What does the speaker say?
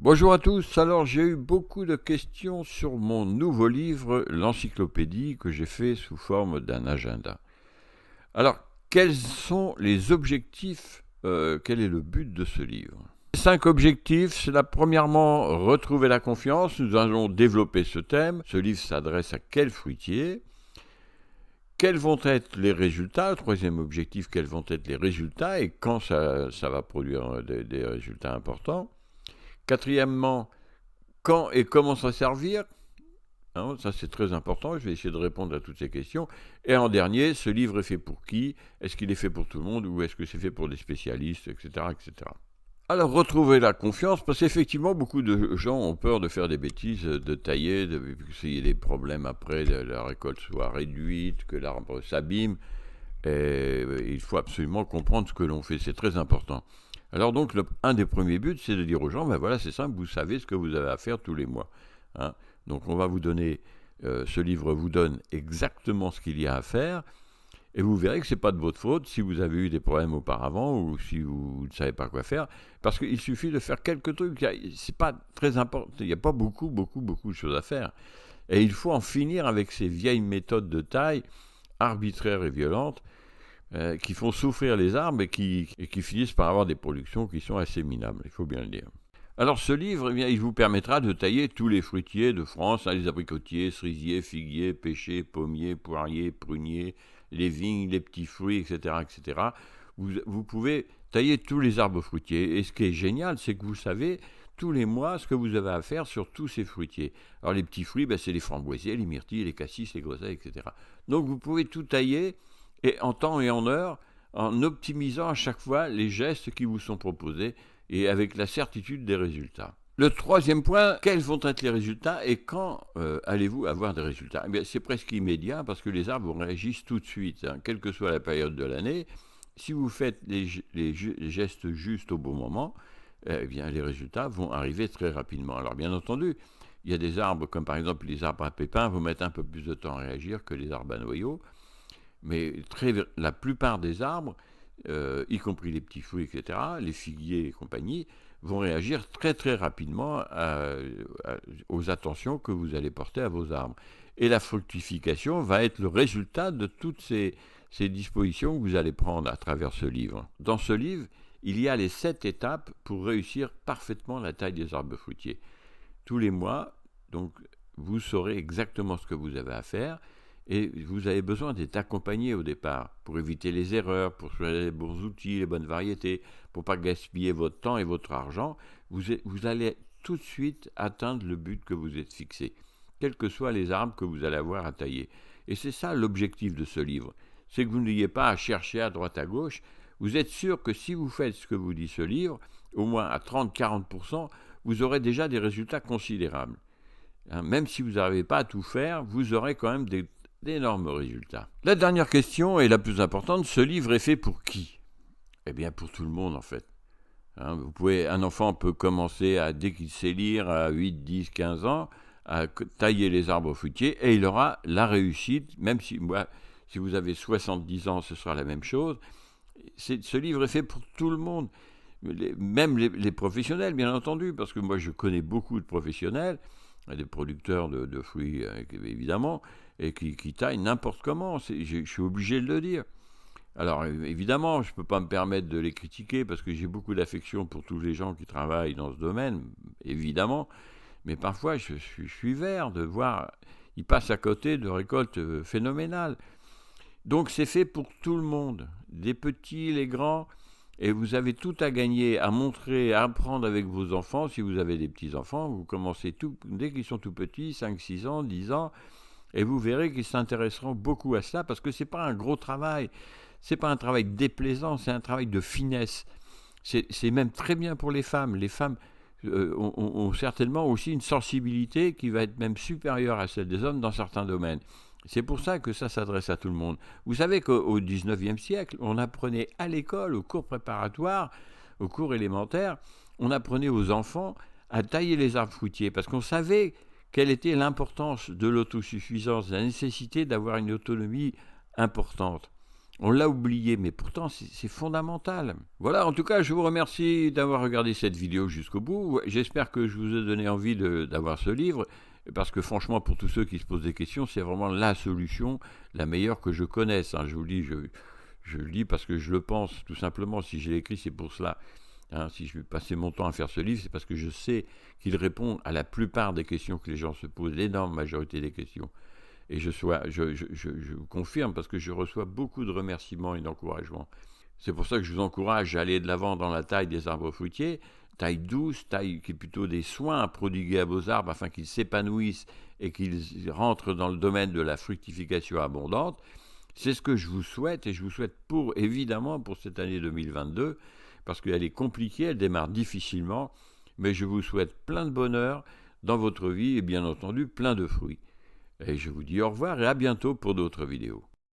Bonjour à tous, alors j'ai eu beaucoup de questions sur mon nouveau livre, l'encyclopédie, que j'ai fait sous forme d'un agenda. Alors, quels sont les objectifs, quel est le but de ce livre? 5 objectifs, c'est là, premièrement, retrouver la confiance, nous allons développer ce thème. Ce livre s'adresse à quel fruitier? Quels vont être les résultats? Troisième objectif, quels vont être les résultats et quand ça va produire des résultats importants? Quatrièmement, quand et comment s'en servir? Hein, ça c'est très important, je vais essayer de répondre à toutes ces questions. Et en dernier, ce livre est fait pour qui? Est-ce qu'il est fait pour tout le monde ou est-ce que c'est fait pour des spécialistes, etc., etc. Alors retrouver la confiance, parce qu'effectivement beaucoup de gens ont peur de faire des bêtises, de tailler, qu'il y ait des problèmes après, la récolte soit réduite, que l'arbre s'abîme. Et il faut absolument comprendre ce que l'on fait, c'est très important. Alors donc, un des premiers buts, c'est de dire aux gens, ben voilà, c'est simple, vous savez ce que vous avez à faire tous les mois. Hein. Donc on va vous donner, ce livre vous donne exactement ce qu'il y a à faire, et vous verrez que ce n'est pas de votre faute si vous avez eu des problèmes auparavant ou si vous ne savez pas quoi faire, parce qu'il suffit de faire quelques trucs, c'est pas très important, il n'y a pas beaucoup de choses à faire. Et il faut en finir avec ces vieilles méthodes de taille, arbitraires et violentes, qui font souffrir les arbres et qui finissent par avoir des productions qui sont assez minables, il faut bien le dire. Alors ce livre, eh bien, il vous permettra de tailler tous les fruitiers de France, les abricotiers, cerisiers, figuiers, pêchers, pommiers, poiriers, pruniers, les vignes, les petits fruits, etc. etc. Vous pouvez tailler tous les arbres fruitiers. Et ce qui est génial, c'est que vous savez tous les mois ce que vous avez à faire sur tous ces fruitiers. Alors les petits fruits, c'est les framboisiers, les myrtilles, les cassis, les groseilles, etc. Donc vous pouvez tout tailler et en temps et en heure, en optimisant à chaque fois les gestes qui vous sont proposés et avec la certitude des résultats. Le troisième point, quels vont être les résultats et quand allez-vous avoir des résultats? Eh bien, c'est presque immédiat parce que les arbres réagissent tout de suite, hein, quelle que soit la période de l'année. Si vous faites les gestes justes au bon moment, eh bien, les résultats vont arriver très rapidement. Alors bien entendu, il y a des arbres comme par exemple les arbres à pépins vont mettre un peu plus de temps à réagir que les arbres à noyaux. Mais la plupart des arbres, y compris les petits fruits, etc., les figuiers et compagnie, vont réagir très très rapidement aux attentions que vous allez porter à vos arbres. Et la fructification va être le résultat de toutes ces dispositions que vous allez prendre à travers ce livre. Dans ce livre, il y a les 7 étapes pour réussir parfaitement la taille des arbres fruitiers. Tous les mois, donc, vous saurez exactement ce que vous avez à faire. Et vous avez besoin d'être accompagné au départ pour éviter les erreurs, pour choisir les bons outils, les bonnes variétés, pour ne pas gaspiller votre temps et votre argent. Vous allez tout de suite atteindre le but que vous êtes fixé, quels que soient les arbres que vous allez avoir à tailler. Et c'est ça l'objectif de ce livre, c'est que vous n'ayez pas à chercher à droite à gauche. Vous êtes sûr que si vous faites ce que vous dit ce livre, au moins à 30-40%, vous aurez déjà des résultats considérables. Hein, même si vous n'arrivez pas à tout faire, vous aurez quand même d'énormes résultats. La dernière question est la plus importante, ce livre est fait pour qui? Eh bien pour tout le monde en fait. Hein, un enfant peut commencer dès qu'il sait lire à 8, 10, 15 ans à tailler les arbres fruitiers et il aura la réussite, même si vous avez 70 ans ce sera la même chose. Ce livre est fait pour tout le monde, même les professionnels bien entendu, parce que moi je connais beaucoup de professionnels, des producteurs de fruits évidemment, et qui taillent n'importe comment, je suis obligé de le dire. Alors évidemment, je ne peux pas me permettre de les critiquer parce que j'ai beaucoup d'affection pour tous les gens qui travaillent dans ce domaine, évidemment, mais parfois je suis vert de voir, ils passent à côté de récoltes phénoménales. Donc c'est fait pour tout le monde, des petits, les grands, et vous avez tout à gagner, à montrer, à apprendre avec vos enfants. Si vous avez des petits-enfants, vous commencez dès qu'ils sont tout petits, 5, 6 ans, 10 ans, et vous verrez qu'ils s'intéresseront beaucoup à cela, parce que ce n'est pas un gros travail, ce n'est pas un travail déplaisant, c'est un travail de finesse. C'est même très bien pour les femmes. Les femmes ont certainement aussi une sensibilité qui va être même supérieure à celle des hommes dans certains domaines. C'est pour ça que ça s'adresse à tout le monde. Vous savez qu'au XIXe siècle, on apprenait à l'école, au cours préparatoire, au cours élémentaire, on apprenait aux enfants à tailler les arbres fruitiers parce qu'on savait quelle était l'importance de l'autosuffisance, la nécessité d'avoir une autonomie importante. On l'a oublié, mais pourtant c'est fondamental. Voilà, en tout cas, je vous remercie d'avoir regardé cette vidéo jusqu'au bout. J'espère que je vous ai donné envie d'avoir ce livre, parce que franchement, pour tous ceux qui se posent des questions, c'est vraiment la solution, la meilleure que je connaisse. Hein. Je vous le dis, je le dis parce que je le pense, tout simplement. Si je l'ai écrit, c'est pour cela. Hein, si je vais passer mon temps à faire ce livre, c'est parce que je sais qu'il répond à la plupart des questions que les gens se posent, l'énorme majorité des questions. Et je vous confirme parce que je reçois beaucoup de remerciements et d'encouragements. C'est pour ça que je vous encourage à aller de l'avant dans la taille des arbres fruitiers, taille douce, taille qui est plutôt des soins à prodiguer à vos arbres afin qu'ils s'épanouissent et qu'ils rentrent dans le domaine de la fructification abondante. C'est ce que je vous souhaite, et je vous souhaite évidemment pour cette année 2022, parce qu'elle est compliquée, elle démarre difficilement, mais je vous souhaite plein de bonheur dans votre vie et bien entendu plein de fruits. Et je vous dis au revoir et à bientôt pour d'autres vidéos.